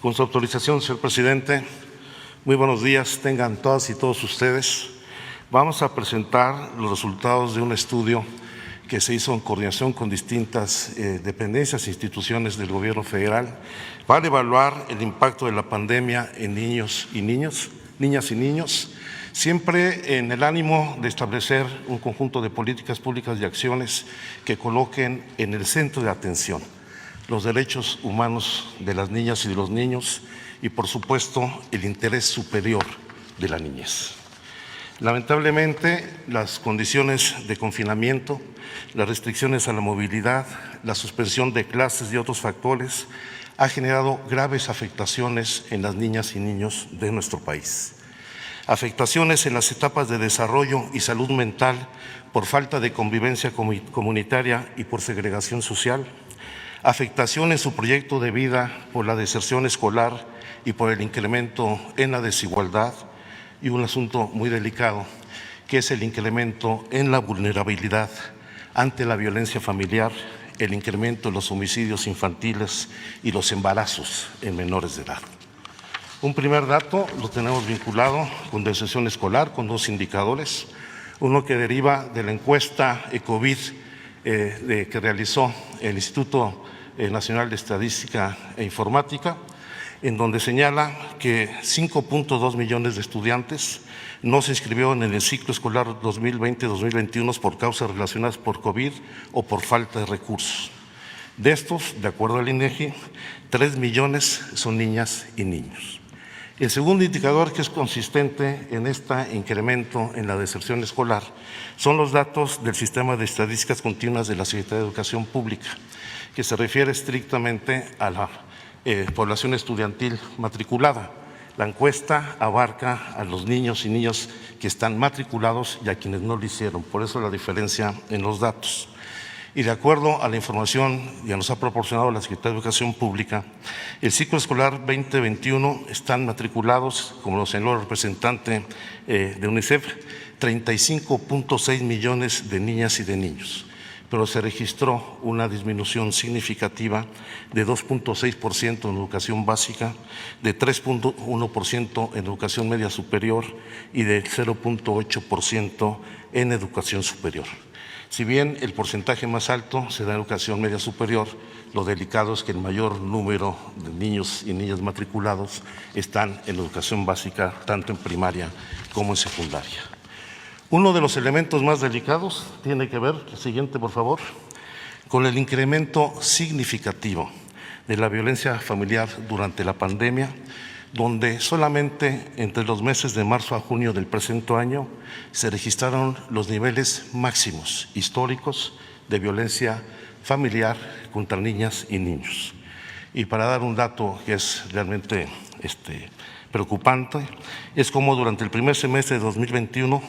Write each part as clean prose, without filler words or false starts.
Con su autorización, señor presidente, muy buenos días tengan todas y todos ustedes. Vamos a presentar los resultados de un estudio que se hizo en coordinación con distintas dependencias e instituciones del Gobierno federal para evaluar el impacto de la pandemia en niñas y niños, siempre en el ánimo de establecer un conjunto de políticas públicas y acciones que coloquen en el centro de atención los derechos humanos de las niñas y de los niños y, por supuesto, el interés superior de la niñez. Lamentablemente, las condiciones de confinamiento, las restricciones a la movilidad, la suspensión de clases y otros factores ha generado graves afectaciones en las niñas y niños de nuestro país. Afectaciones en las etapas de desarrollo y salud mental por falta de convivencia comunitaria y por segregación social, afectación en su proyecto de vida por la deserción escolar y por el incremento en la desigualdad, y un asunto muy delicado, que es el incremento en la vulnerabilidad ante la violencia familiar, el incremento en los homicidios infantiles y los embarazos en menores de edad. Un primer dato lo tenemos vinculado con deserción escolar, con dos indicadores. Uno que deriva de la encuesta ECOVID que realizó el Instituto Nacional de Estadística e Informática, en donde señala que 5.2 millones de estudiantes no se inscribieron en el ciclo escolar 2020-2021 por causas relacionadas por COVID o por falta de recursos. De estos, de acuerdo al INEGI, 3 millones son niñas y niños. El segundo indicador que es consistente en este incremento en la deserción escolar son los datos del Sistema de Estadísticas Continuas de la Secretaría de Educación Pública, que se refiere estrictamente a la población estudiantil matriculada. La encuesta abarca a los niños y niñas que están matriculados y a quienes no lo hicieron, por eso la diferencia en los datos. Y de acuerdo a la información que nos ha proporcionado la Secretaría de Educación Pública, el ciclo escolar 2021 están matriculados, como lo señaló el representante de UNICEF, 35.6 millones de niñas y de niños, pero se registró una disminución significativa de 2.6% en educación básica, de 3.1% en educación media superior y de 0.8% en educación superior. Si bien el porcentaje más alto se da en educación media superior, lo delicado es que el mayor número de niños y niñas matriculados están en educación básica, tanto en primaria como en secundaria. Uno de los elementos más delicados tiene que ver, el siguiente por favor, con el incremento significativo de la violencia familiar durante la pandemia, donde solamente entre los meses de marzo a junio del presente año se registraron los niveles máximos históricos de violencia familiar contra niñas y niños. Y para dar un dato que es realmente preocupante, es como durante el primer semestre de 2021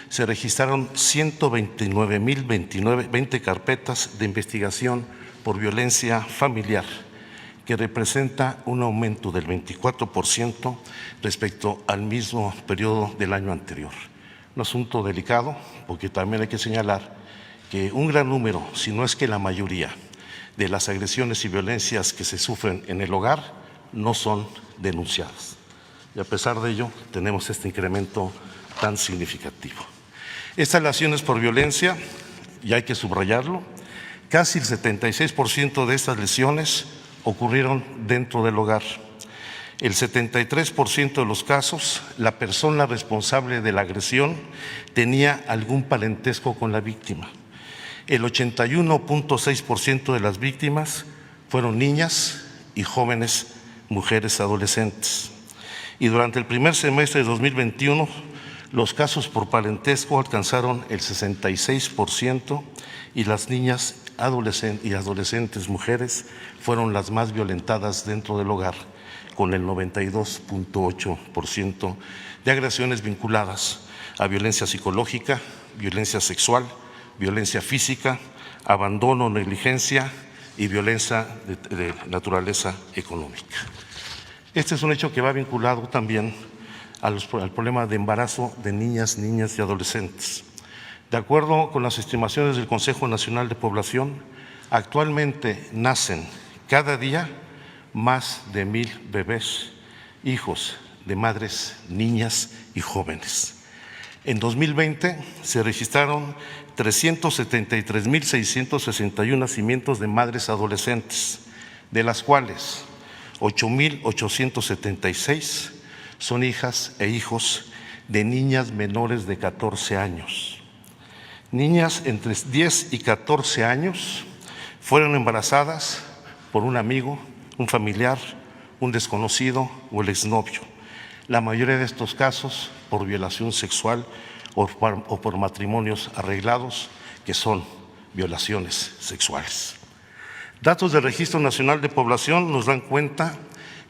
se registraron 129.020 carpetas de investigación por violencia familiar, que representa un aumento del 24% respecto al mismo periodo del año anterior. Un asunto delicado, porque también hay que señalar que un gran número, si no es que la mayoría, de las agresiones y violencias que se sufren en el hogar no son denunciadas. Y a pesar de ello, tenemos este incremento tan significativo. Estas lesiones por violencia, y hay que subrayarlo, casi el 76% de estas lesiones ocurrieron dentro del hogar. El 73% de los casos, la persona responsable de la agresión tenía algún parentesco con la víctima. El 81.6% de las víctimas fueron niñas y jóvenes mujeres adolescentes. Y durante el primer semestre de 2021, los casos por parentesco alcanzaron el 66% y las niñas y adolescentes mujeres fueron las más violentadas dentro del hogar, con el 92.8% de agresiones vinculadas a violencia psicológica, violencia sexual, violencia física, abandono, negligencia y violencia de naturaleza económica. Este es un hecho que va vinculado también al problema de embarazo de niñas y adolescentes. De acuerdo con las estimaciones del Consejo Nacional de Población, actualmente nacen cada día más de 1,000 bebés, hijos de madres, niñas y jóvenes. En 2020 se registraron 373,661 nacimientos de madres adolescentes, de las cuales 8,876 son hijas e hijos de niñas menores de 14 años. Niñas entre 10 y 14 años fueron embarazadas por un amigo, un familiar, un desconocido o el exnovio. La mayoría de estos casos por violación sexual o por matrimonios arreglados, que son violaciones sexuales. Datos del Registro Nacional de Población nos dan cuenta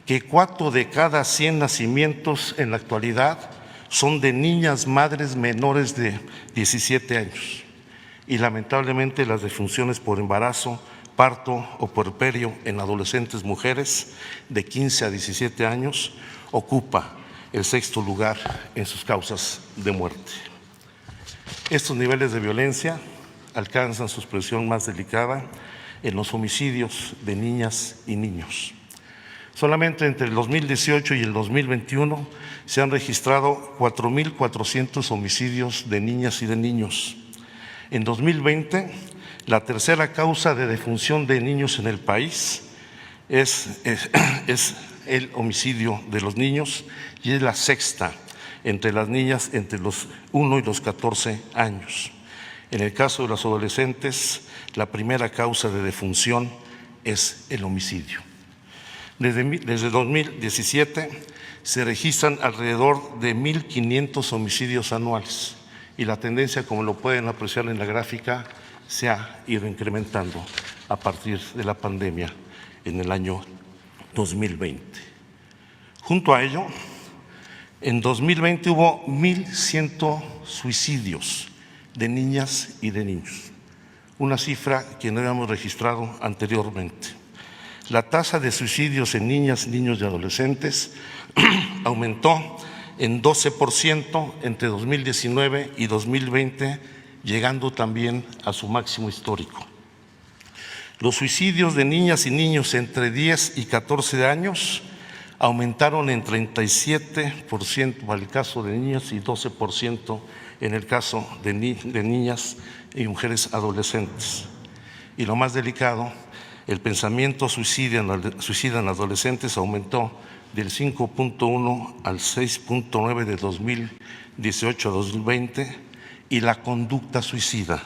que 4 de cada 100 nacimientos en la actualidad son de niñas madres menores de 17 años. Y lamentablemente las defunciones por embarazo, parto o puerperio en adolescentes mujeres de 15 a 17 años ocupa el 6º lugar en sus causas de muerte. Estos niveles de violencia alcanzan su expresión más delicada en los homicidios de niñas y niños. Solamente entre el 2018 y el 2021 se han registrado 4,400 homicidios de niñas y de niños. En 2020, la tercera causa de defunción de niños en el país es el homicidio de los niños y es la sexta entre las niñas entre los 1 y los 14 años. En el caso de los adolescentes, la primera causa de defunción es el homicidio. Desde 2017 se registran alrededor de 1,500 homicidios anuales y la tendencia, como lo pueden apreciar en la gráfica, se ha ido incrementando a partir de la pandemia en el año 2020. Junto a ello, en 2020 hubo 1,100 suicidios de niñas y de niños, una cifra que no habíamos registrado anteriormente. La tasa de suicidios en niñas, niños y adolescentes aumentó en 12% entre 2019 y 2020, llegando también a su máximo histórico. Los suicidios de niñas y niños entre 10 y 14 años aumentaron en 37% para el caso de niñas y 12% en el caso de niñas y mujeres adolescentes. Y lo más delicado, el pensamiento suicida en adolescentes aumentó del 5.1 al 6.9 de 2018 a 2020 y la conducta suicida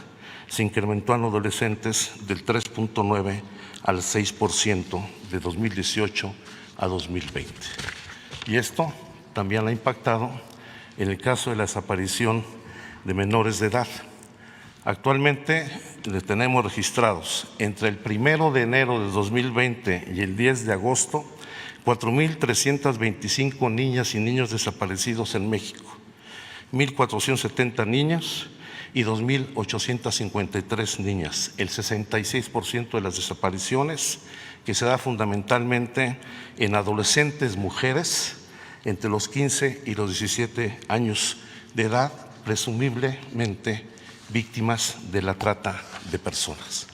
se incrementó en adolescentes del 3.9 al 6% de 2018 a 2020. Y esto también ha impactado en el caso de la desaparición de menores de edad. Actualmente tenemos registrados entre el 1 de enero de 2020 y el 10 de agosto 4,325 niñas y niños desaparecidos en México, 1,470 niñas y 2,853 niñas. El 66% de las desapariciones que se da fundamentalmente en adolescentes mujeres entre los 15 y los 17 años de edad, presumiblemente víctimas de la trata de personas.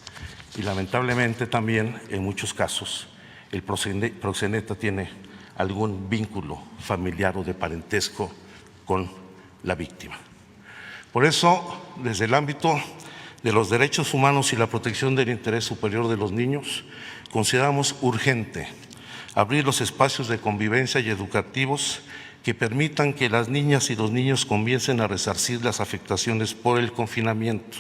Y lamentablemente también en muchos casos el proxeneta tiene algún vínculo familiar o de parentesco con la víctima. Por eso, desde el ámbito de los derechos humanos y la protección del interés superior de los niños, consideramos urgente abrir los espacios de convivencia y educativos que permitan que las niñas y los niños comiencen a resarcir las afectaciones por el confinamiento.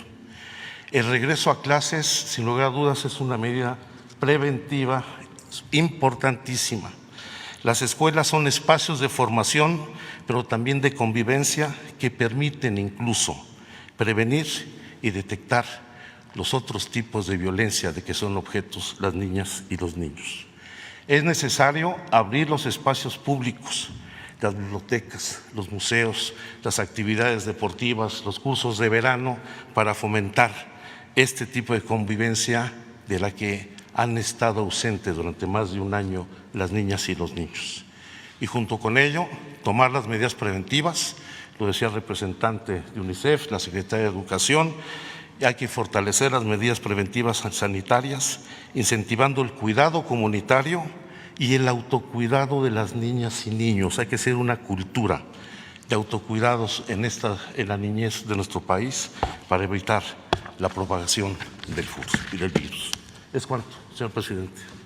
El regreso a clases, sin lugar a dudas, es una medida preventiva importantísima. Las escuelas son espacios de formación, pero también de convivencia que permiten incluso prevenir y detectar los otros tipos de violencia de que son objetos las niñas y los niños. Es necesario abrir los espacios públicos, las bibliotecas, los museos, las actividades deportivas, los cursos de verano, para fomentar este tipo de convivencia de la que han estado ausentes durante más de un año las niñas y los niños. Y junto con ello, tomar las medidas preventivas, lo decía el representante de UNICEF, la Secretaría de Educación, y hay que fortalecer las medidas preventivas sanitarias, incentivando el cuidado comunitario y el autocuidado de las niñas y niños. Hay que hacer una cultura de autocuidados en la niñez de nuestro país para evitar la propagación del virus. Es cuanto, señor presidente.